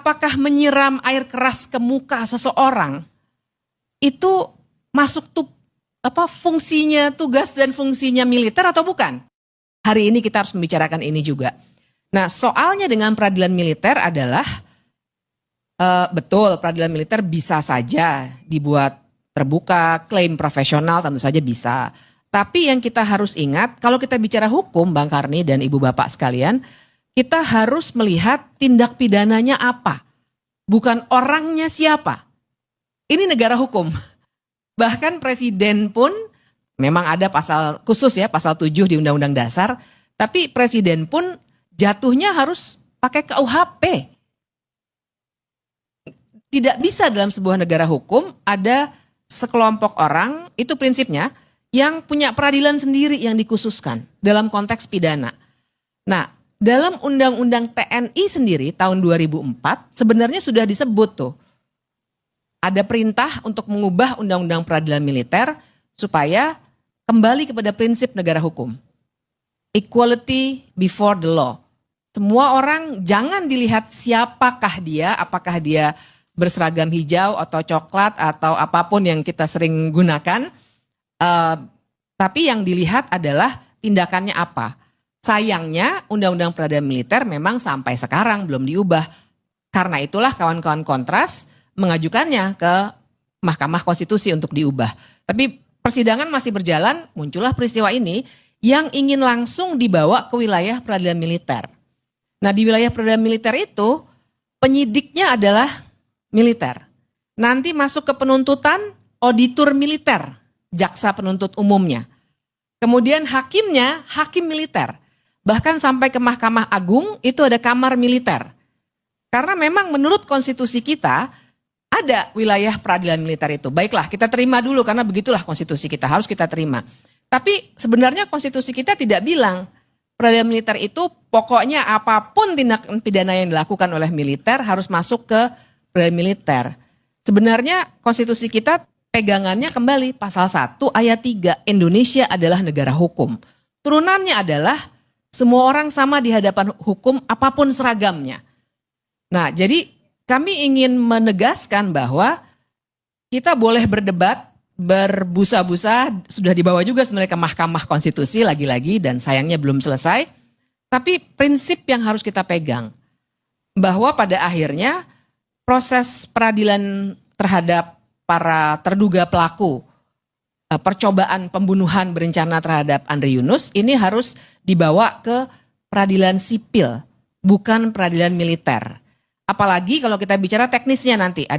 apakah menyiram air keras ke muka seseorang itu masuk fungsinya, tugas dan fungsinya militer atau bukan? Hari ini kita harus membicarakan ini juga. Nah, soalnya dengan peradilan militer adalah betul, peradilan militer bisa saja dibuat terbuka, klaim profesional tentu saja bisa. Tapi yang kita harus ingat, kalau kita bicara hukum, Bang Karni dan Ibu Bapak sekalian, kita harus melihat tindak pidananya apa, bukan orangnya siapa. Ini negara hukum. Bahkan presiden pun memang ada pasal khusus ya, pasal 7 di Undang-Undang Dasar, tapi presiden pun jatuhnya harus pakai KUHP. Tidak bisa dalam sebuah negara hukum ada sekelompok orang, itu prinsipnya, yang punya peradilan sendiri yang dikhususkan dalam konteks pidana. Nah, dalam Undang-Undang TNI sendiri tahun 2004 sebenarnya sudah disebut tuh. Ada perintah untuk mengubah Undang-Undang Peradilan Militer supaya kembali kepada prinsip negara hukum. Equality before the law. Semua orang jangan dilihat siapakah dia, apakah dia berseragam hijau atau coklat atau apapun yang kita sering gunakan. Tapi yang dilihat adalah tindakannya apa. Sayangnya Undang-Undang Peradilan Militer memang sampai sekarang belum diubah. Karena itulah kawan-kawan Kontras mengajukannya ke Mahkamah Konstitusi untuk diubah. Tapi persidangan masih berjalan, muncullah peristiwa ini yang ingin langsung dibawa ke wilayah peradilan militer. Nah, di wilayah peradilan militer itu penyidiknya adalah militer. Nanti masuk ke penuntutan auditor militer, jaksa penuntut umumnya. Kemudian hakimnya hakim militer. Bahkan sampai ke Mahkamah Agung itu ada kamar militer. Karena memang menurut konstitusi kita ada wilayah peradilan militer itu. Baiklah, kita terima dulu karena begitulah konstitusi kita, harus kita terima. Tapi sebenarnya konstitusi kita tidak bilang peradilan militer itu pokoknya apapun tindak pidana yang dilakukan oleh militer harus masuk ke peradilan militer. Sebenarnya konstitusi kita pegangannya kembali pasal 1 ayat 3, Indonesia adalah negara hukum. Turunannya adalah semua orang sama di hadapan hukum apapun seragamnya. Nah, jadi kami ingin menegaskan bahwa kita boleh berdebat, berbusa-busa, sudah dibawa juga sebenarnya ke Mahkamah Konstitusi lagi-lagi dan sayangnya belum selesai. Tapi prinsip yang harus kita pegang, bahwa pada akhirnya proses peradilan terhadap para terduga pelaku percobaan pembunuhan berencana terhadap Andre Yunus ini harus dibawa ke peradilan sipil, bukan peradilan militer. Apalagi kalau kita bicara teknisnya nanti,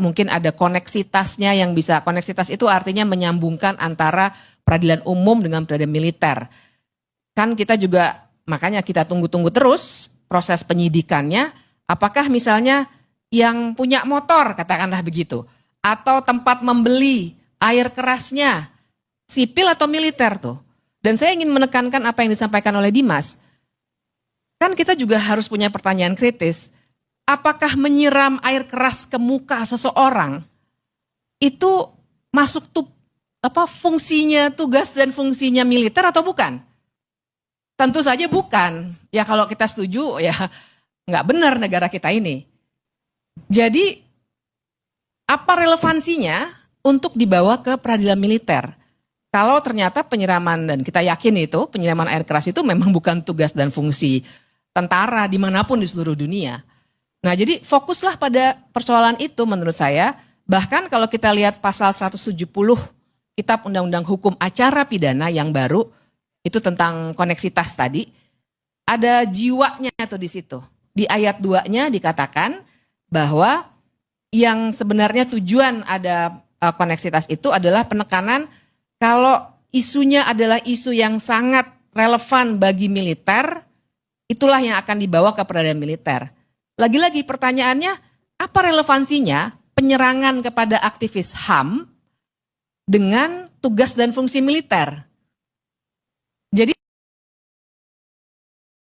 mungkin ada koneksitasnya yang bisa, koneksitas itu artinya menyambungkan antara peradilan umum dengan peradilan militer. Kan kita juga, makanya kita tunggu-tunggu terus proses penyidikannya, apakah misalnya yang punya motor, katakanlah begitu, atau tempat membeli air kerasnya, sipil atau militer tuh. Dan saya ingin menekankan apa yang disampaikan oleh Dimas. Kan kita juga harus punya pertanyaan kritis. Apakah menyiram air keras ke muka seseorang itu masuk fungsinya, tugas dan fungsinya militer atau bukan? Tentu saja bukan. Ya kalau kita setuju ya nggak benar negara kita ini. Jadi apa relevansinya untuk dibawa ke peradilan militer? Kalau ternyata penyiraman, dan kita yakin itu penyiraman air keras itu memang bukan tugas dan fungsi tentara dimanapun di seluruh dunia. Nah, jadi fokuslah pada persoalan itu menurut saya. Bahkan kalau kita lihat pasal 170 Kitab Undang-Undang Hukum Acara Pidana yang baru, itu tentang koneksitas tadi, ada jiwanya tuh di situ. Di ayat 2-nya dikatakan bahwa yang sebenarnya tujuan ada koneksitas itu adalah penekanan kalau isunya adalah isu yang sangat relevan bagi militer, itulah yang akan dibawa ke peradilan militer. Lagi-lagi pertanyaannya, apa relevansinya penyerangan kepada aktivis HAM dengan tugas dan fungsi militer?